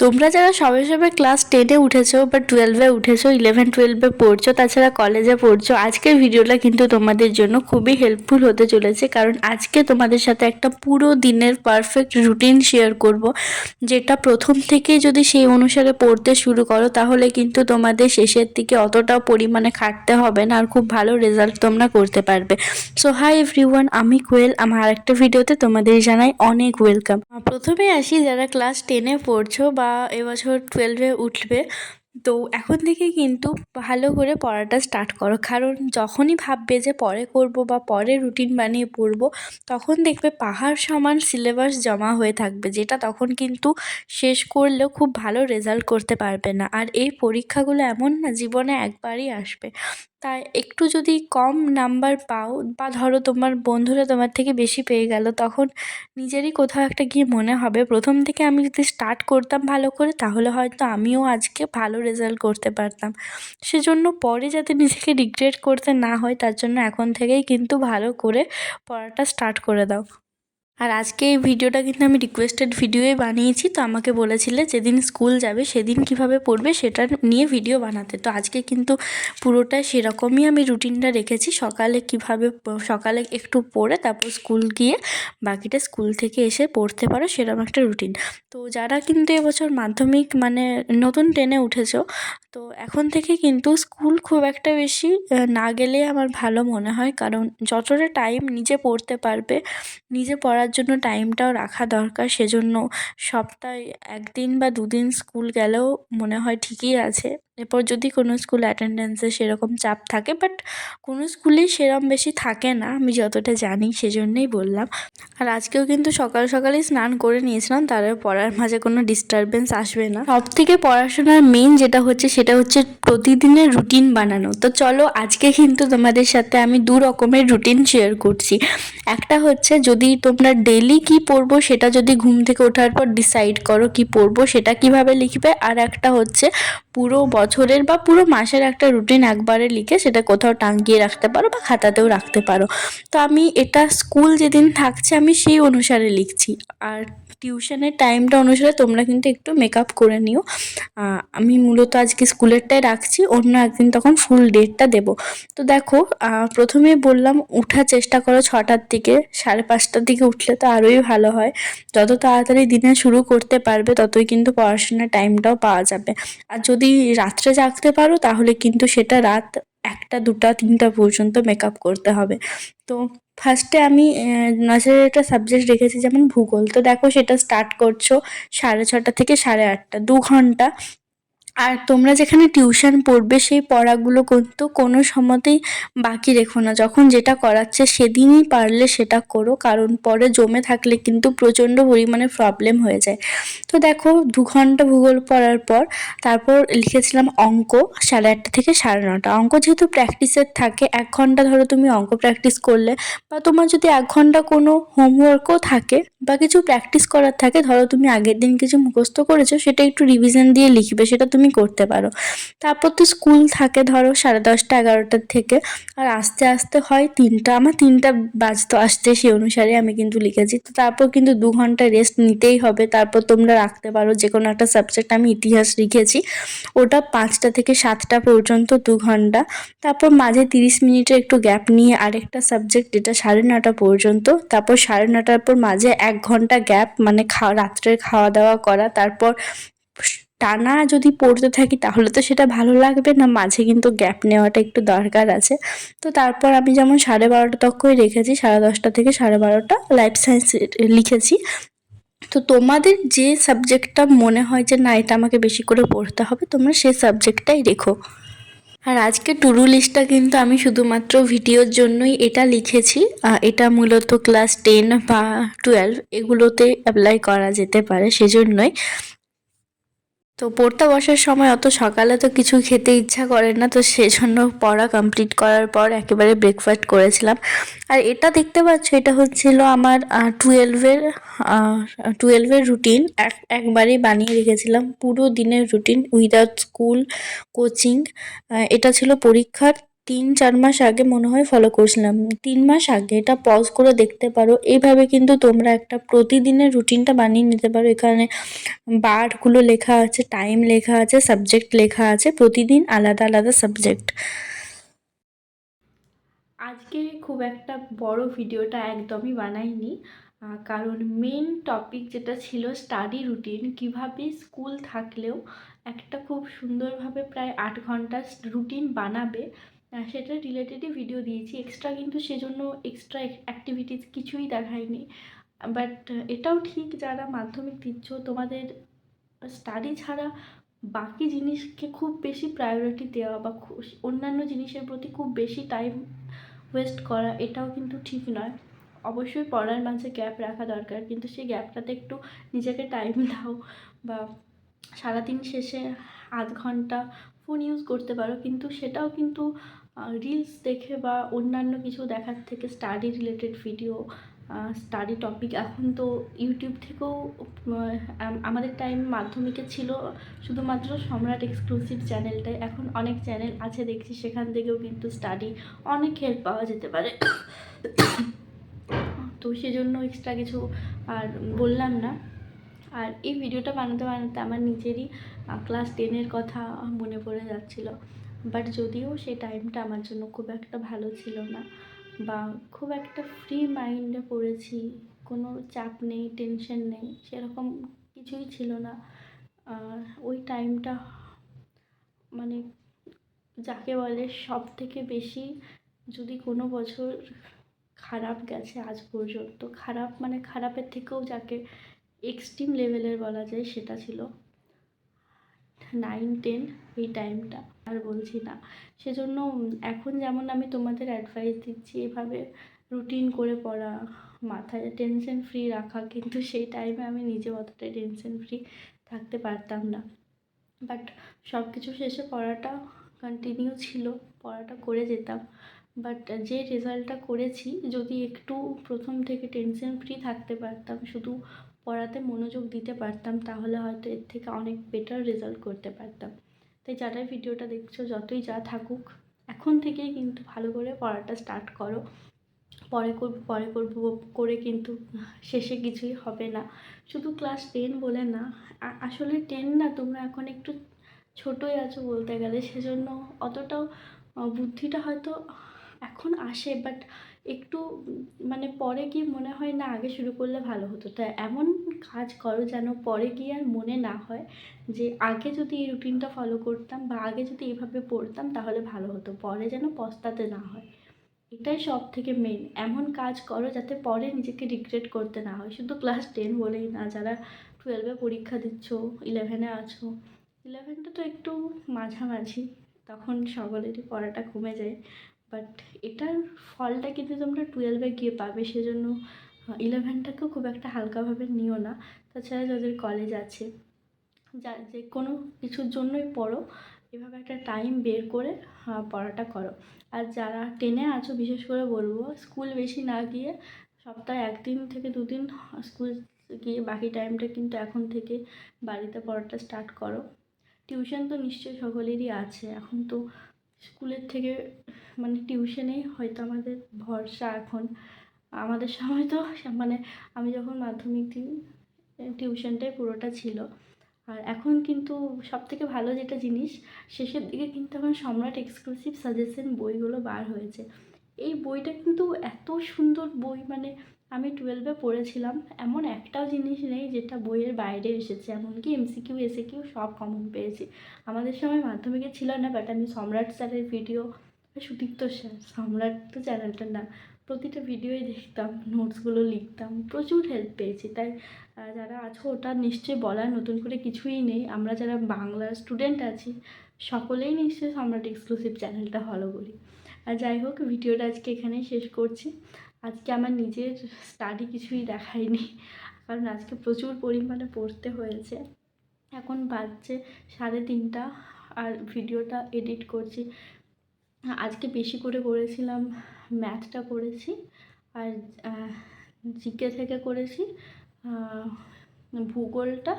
তোমরা যারা সবে সবে ক্লাস 10-এ উঠেছো বা 12-এ উঠেছো, 11-12-এ পড়ছো, তাছাড়া কলেজে পড়ছো, আজকের ভিডিওটা কিন্তু তোমাদের জন্য খুবই হেল্পফুল হতে চলেছে। কারণ আজকে তোমাদের সাথে একটা পুরো দিনের পারফেক্ট রুটিন শেয়ার করব, যেটা প্রথম থেকেই যদি সেই অনুসারে পড়তে শুরু করো তাহলে কিন্তু তোমাদের শেষের দিকে অতটা পরিমাণে খাটতে হবে না, আর খুব ভালো রেজাল্ট তোমরা করতে পারবে। সো হাই এভরিওয়ান, আমি কোয়েল। আমার আরেকটা ভিডিওতে তোমাদের জানাই অনেক ওয়েলকাম। প্রথমে আসি, যারা ক্লাস 10-এ পড়ছো বা এবছর 12-এ উঠবে, তো এখন থেকে কিন্তু ভালো করে পড়াটা স্টার্ট করো। কারণ যখনই ভাববে যে পরে করব বা পরে রুটিন বানিয়ে পড়বো, তখন দেখবে পাহাড় সমান সিলেবাস জমা হয়ে থাকবে, যেটা তখন কিন্তু শেষ করলেও খুব ভালো রেজাল্ট করতে পারবে না। আর এই পরীক্ষাগুলো এমন না, জীবনে একবারই আসবে। তাই একটু যদি কম নাম্বার পাও বা ধরো তোমার বন্ধুরা তোমার থেকে বেশি পেয়ে গেল, তখন নিজেরই কোথাও একটা গিয়ে মনে হবে প্রথম থেকে আমি যদি স্টার্ট করতাম ভালো করে, তাহলে হয়তো আমিও আজকে ভালো রেজাল্ট করতে পারতাম। সেজন্য পরে যাতে নিজেকে রিগ্রেট করতে না হয়, তার জন্য এখন থেকেই কিন্তু ভালো করে পড়াটা স্টার্ট করে দাও। আর আজকে এই ভিডিওটা কিন্তু আমি রিকোয়েস্টেড ভিডিওই বানিয়েছি। তো আমাকে বলেছিলে যেদিন স্কুল যাবে সেদিন কিভাবে পড়বে সেটা নিয়ে ভিডিও বানাতে। তো আজকে কিন্তু পুরোটা সেরকমই আমি রুটিনটা রেখেছি। সকালে একটু পড়ে তারপর স্কুল গিয়ে বাকিটা স্কুল থেকে এসে পড়তে পারো, সেরকম একটা রুটিন। তো যারা কিন্তু এবছর মাধ্যমিক মানে নতুন 10-এ উঠেছো, তো এখন থেকে কিন্তু স্কুল খুব একটা বেশি না গেলে আমার ভালো মনে হয়। কারণ যতটা টাইম নিজে পড়তে পারবে, নিজে পড়ার জন্য টাইমটাও রাখা দরকার। সেজন্য সপ্তাহে 1 দিন বা 2 দিন স্কুল গেলেও মনে হয় ঠিকই আছে। এরপর যদি কোনো স্কুল অ্যাটেন্ডেন্সে সেরকম চাপ থাকে, বাট কোনো স্কুলেই সেরম বেশি থাকে না আমি যতটা জানি, সেজন্যই বললাম। আর আজকেও কিন্তু সকাল সকালই স্নান করে নিয়েছিলাম, তাহলে পড়ার মাঝে কোনো ডিস্টারবেন্স আসবে না। সবথেকে পড়াশোনার মেইন যেটা হচ্ছে সেটা হচ্ছে প্রতিদিনের রুটিন বানানো। তো চলো, আজকে কিন্তু তোমাদের সাথে আমি 2 রকমের রুটিন শেয়ার করছি। একটা হচ্ছে যদি তোমরা ডেইলি কি পড়বো সেটা যদি ঘুম থেকে ওঠার পর ডিসাইড করো কি পড়বো সেটা কিভাবে লিখবে, আর একটা হচ্ছে পুরো বছরের বা পুরো মাসের একটা রুটিন একবারে লিখে সেটা কোথাও টাঙিয়ে রাখতে পারো বা খাতাতেও রাখতে পারো। তো আমি এটা স্কুল যেদিন থাকছে আমি সেই অনুসারে লিখছি। আর টিউশনের টাইমটা অনুসারে তোমরা কিন্তু একটু মেকআপ করে নিও। আমি মূলত আজকে স্কুলেরটাই রাখছি, অন্য একদিন তখন ফুল ডেটটা দেবো। তো দেখো, প্রথমে বললাম উঠার চেষ্টা করো 6টার দিকে, 5:30টার দিকে উঠলে তো আরোই ভালো হয়। যত তাড়াতাড়ি দিনে শুরু করতে পারবে ততই কিন্তু পড়াশোনার টাইমটাও পাওয়া যাবে। আর যদি রাত্রে জাগতে পারো তাহলে কিন্তু সেটা রাত 1টা 2টা 3টা পর্যন্ত মেকআপ করতে হবে। তো ফার্স্টে আমি নজরের একটা সাবজেক্ট রেখেছি যেমন ভূগোল। তো দেখো সেটা স্টার্ট করছো 6:30 থেকে 8:30, 2 ঘন্টা। আর তোমরা যেখানে টিউশন পড়বে সেই পড়াগুলো কিন্তু কোনো সময়তেই বাকি রেখো না। যখন যেটা করাচ্ছে সেদিনই পারলে সেটা করো, কারণ পরে জমে থাকলে কিন্তু প্রচণ্ড পরিমাণে প্রবলেম হয়ে যায়। তো দেখো 2 ঘন্টা ভূগোল পড়ার পর তারপর লিখেছিলাম অঙ্ক 8:30 থেকে 9:30। অঙ্ক যেহেতু প্র্যাকটিসের থাকে, 1 ঘন্টা ধরো তুমি অঙ্ক প্র্যাকটিস করলে, বা তোমার যদি 1 ঘন্টা কোনো হোমওয়ার্কও থাকে বা কিছু প্র্যাকটিস করার থাকে, ধরো তুমি আগের দিন কিছু মুখস্থ করেছো সেটা একটু রিভিশন দিয়ে লিখবে, সেটা তুমি করতে পারো। তারপর তো স্কুল থাকে ধরো 10:30 11টার থেকে, আর আস্তে আস্তে হয় 3টা, আমার 3টা বাজতো আসতে, সেই অনুসারে আমি কিন্তু লিখেছি। তো তারপর কিন্তু 2 ঘন্টা রেস্ট নিতেই হবে। তারপর তোমরা রাখতে পারো যে কোনো একটা সাবজেক্ট, আমি ইতিহাস লিখেছি, ওটা 5টা থেকে 7টা পর্যন্ত 2 ঘন্টা। তারপর মাঝে 30 মিনিটের একটু গ্যাপ নিয়ে আরেকটা সাবজেক্ট, যেটা 9:30 পর্যন্ত। তারপর 9:30 পর মাঝে 1 ঘন্টা গ্যাপ, মানে রাত্রের খাওয়া দাওয়া করা। তারপর টানা যদি পড়তে থাকি তাহলে তো সেটা ভালো লাগবে না, মাঝে কিন্তু গ্যাপ নেওয়াটা একটু দরকার আছে। তো তারপর আমি যেমন 12:30 তকই রেখেছি, 10:30 থেকে 12:30 লাইফ সায়েন্স লিখেছি। তো তোমাদের যে সাবজেক্টটা মনে হয় যে না এটা আমাকে বেশি করে পড়তে হবে, তোমরা সেই সাবজেক্টটাই রেখো। আর আজকে টু ডু লিস্টটা কিন্তু আমি শুধুমাত্র ভিডিওর জন্যই এটা লিখেছি। এটা মূলত ক্লাস 10 বা 12 এগুলোতে অ্যাপ্লাই করা যেতে পারে, সেজন্যই। তো পড়তে বসার সময় অত সকালে তো কিছু খেতে ইচ্ছা করে না, তো সেজন্য পড়া কমপ্লিট করার পর একেবারে ব্রেকফাস্ট করেছিলাম। আর এটা দেখতে পাচ্ছ, এটা হচ্ছিল আমার 12-এর রুটিন। একবারেই বানিয়ে রেখেছিলাম পুরো দিনের রুটিন উইদাউট স্কুল কোচিং। এটা ছিল পরীক্ষার 3-4 মাস আগে মনে হয় ফলো করছিলাম, 3 মাস আগে। এটা পজ করে দেখতে পারো। এইভাবে কিন্তু তোমরা একটা প্রতিদিনের রুটিনটা বানিয়ে নিতে পারো। এখানে বারগুলো লেখা আছে, টাইম লেখা আছে, সাবজেক্ট লেখা আছে, প্রতিদিন আলাদা আলাদা সাবজেক্ট। আজকে খুব একটা বড় ভিডিওটা একদমই বানাইনি, কারণ মেন টপিক যেটা ছিল স্টাডি রুটিন, কিভাবে স্কুল থাকলেও একটা খুব সুন্দরভাবে প্রায় 8 ঘন্টা রুটিন বানাবে, সেটা রিলেটেডই ভিডিও দিয়েছি। এক্সট্রা কিন্তু সেজন্য এক্সট্রা অ্যাক্টিভিটিস কিছুই দেখাইনি। বাট এটাও ঠিক, যারা মাধ্যমিক দিচ্ছ তোমাদের স্টাডি ছাড়া বাকি জিনিসকে খুব বেশি প্রায়োরিটি দেওয়া বা অন্যান্য জিনিসের প্রতি খুব বেশি টাইম ওয়েস্ট করা, এটাও কিন্তু ঠিক নয়। অবশ্যই পড়ার মাঝে গ্যাপ রাখা দরকার, কিন্তু সেই গ্যাপটাতে একটু নিজেকে টাইম দাও। বা সারাদিন শেষে 8 ঘন্টা ফোন ইউজ করতে পারো, কিন্তু সেটাও কিন্তু রিলস দেখে বা অন্যান্য কিছু দেখার থেকে study related video, study topic. এখন তো ইউটিউব থেকেও আমাদের টাইম মাধ্যমিকে ছিল শুধুমাত্র সম্রাট এক্সক্লুসিভ চ্যানেলটাই, এখন অনেক চ্যানেল আছে দেখছি, সেখান থেকেও কিন্তু স্টাডি অনেক হেল্প পাওয়া যেতে পারে। তো সেজন্য এক্সট্রা কিছু আর বললাম না। আর এই ভিডিওটা বানাতে বানাতে আমার নিজেরই ক্লাস 10-এর কথা মনে পড়ে যাচ্ছিলো। বাট যদিও সেই টাইমটা আমার জন্য খুব একটা ভালো ছিল না, বা খুব একটা ফ্রি মাইন্ডে পড়েছি, কোনো চাপ নেই, টেনশন নেই, সেরকম কিছুই ছিল না। ওই টাইমটা মানে যাকে বলে সব থেকে বেশি, যদি কোনো বছর খারাপ গেছে আজ পর্যন্ত, খারাপ মানে খারাপের থেকেও যাকে এক্সট্রিম লেভেলের বলা যায়, সেটা ছিল 9-10 এই টাইমটা। আর বলছি না, সেজন্য এখন যেমন আমি তোমাদের অ্যাডভাইস দিচ্ছি এভাবে রুটিন করে পড়া, মাথায় টেনশন ফ্রি রাখা, কিন্তু সেই টাইমে আমি নিজে অতটা টেনশন ফ্রি থাকতে পারতাম না। বাট সব কিছু শেষে পড়াটা কন্টিনিউ ছিল, পড়াটা করে যেতাম। বাট যে রেজাল্টটা করেছি, যদি একটু প্রথম থেকে টেনশন ফ্রি থাকতে পারতাম, শুধু পড়াতে মনোযোগ দিতে পারতাম, তাহলে হয়তো এর থেকে অনেক বেটার রেজাল্ট করতে পারতাম। তাই যারা ভিডিওটা দেখছো, যতই যা থাকুক, এখন থেকেই কিন্তু ভালো করে পড়াটা স্টার্ট করো। পরে করবো করে কিন্তু শেষে কিছুই হবে না। শুধু ক্লাস 10 বলে না, আসলে 10 না, তোমরা এখন একটু ছোটোই আছো বলতে গেলে, সেজন্য অতটাও বুদ্ধিটা হয়তো এখন আসে, বাট একটু মানে পরে গিয়ে মনে হয় না আগে শুরু করলে ভালো হতো। তাই এমন কাজ করো যেন পরে গিয়ে আর মনে না হয় যে আগে যদি এই রুটিনটা ফলো করতাম বা আগে যদি এইভাবে পড়তাম তাহলে ভালো হতো, পরে যেন পস্তাতে না হয়। এটাই সব থেকে মেন। এমন কাজ করো যাতে পরে নিজেকে রিগ্রেট করতে না হয়। শুধু ক্লাস 10 বলেই না, যারা 12-এ পরীক্ষা দিচ্ছ, 11-এ আছো, 11টা তো একটু মাঝামাঝি, তখন সকলেরই পড়াটা কমে যায়। বাট এটার ফলটা কিন্তু তোমরা 12-এ গিয়ে পাবে, সেজন্য 11টাকেও খুব একটা হালকাভাবে নিও না। তাছাড়া যাদের কলেজ আছে, যে কোনো কিছুর জন্যই পড়ো, এভাবে একটা টাইম বের করে পড়াটা করো। আর যারা 10-এ আছো, বিশেষ করে বলবো স্কুল বেশি না গিয়ে সপ্তাহে 1 দিন থেকে 2 দিন স্কুল গিয়ে বাকি টাইমটা কিন্তু এখন থেকে বাড়িতে পড়াটা স্টার্ট করো। টিউশন তো নিশ্চয়ই সকলেরই আছে, এখন তো স্কুলের থেকে মানে টিউশনেই হয়তো আমাদের ভরসা এখন। আমাদের সময় তো মানে আমি যখন মাধ্যমিক দিই, টিউশনটাই পুরোটা ছিল। আর এখন কিন্তু সবথেকে ভালো যেটা জিনিস, শেষের দিকে কিন্তু এখন সম্রাট এক্সক্লুসিভ সাজেশন বইগুলো বার হয়েছে। এই বইটা কিন্তু এত সুন্দর বই, মানে আমি 12-এ পড়েছিলাম, এমন একটাও জিনিস নেই যেটা বইয়ের বাইরে এসেছে, এমনকি এমসিকিউ এসিকিউ সব কমন পেয়েছি। আমাদের সময় মাধ্যমিকে ছিল না, বাট আমি সম্রাট স্যারের ভিডিও, সুদীপ্ত স্যার, সম্রাট তো চ্যানেলটার নাম, প্রতিটা ভিডিওই দেখতাম, নোটসগুলো লিখতাম, প্রচুর হেল্প পেয়েছি। তাই যারা আছো, ওটা নিশ্চয়ই বলার নতুন করে কিছুই নেই। আমরা যারা বাংলার স্টুডেন্ট আছি, সকলেই নিশ্চয়ই সম্রাট এক্সক্লুসিভ চ্যানেলটা ফলো করি। আর যাই হোক, ভিডিওটা আজকে এখানেই শেষ করছি। আজকে আমার নিজের স্টাডি কিছুই দেখায়নি, কারণ আজকে প্রচুর পরিমাণে পড়তে হয়েছে। এখন বাজছে 3:30, আর ভিডিওটা এডিট করছি। আজকে বেশি করে করেছিলাম, ম্যাথটা করেছি, আর জিকে থেকে করেছি, ভূগোলটা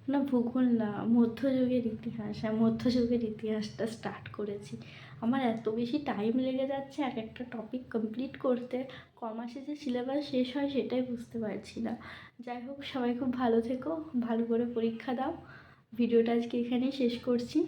না ভূগোল না, মধ্যযুগের ইতিহাস। হ্যাঁ, মধ্যযুগের ইতিহাসটা স্টার্ট করেছি। আমার এত বেশি টাইম লেগে যাচ্ছে এক একটা টপিক কমপ্লিট করতে, কমাসে যে সিলেবাস শেষ হয় সেটাই বুঝতে পারছি না। যাই হোক, সবাই খুব ভালো থেকো, ভালো করে পরীক্ষা দাও। ভিডিওটা আজকে এখানেই শেষ করছি।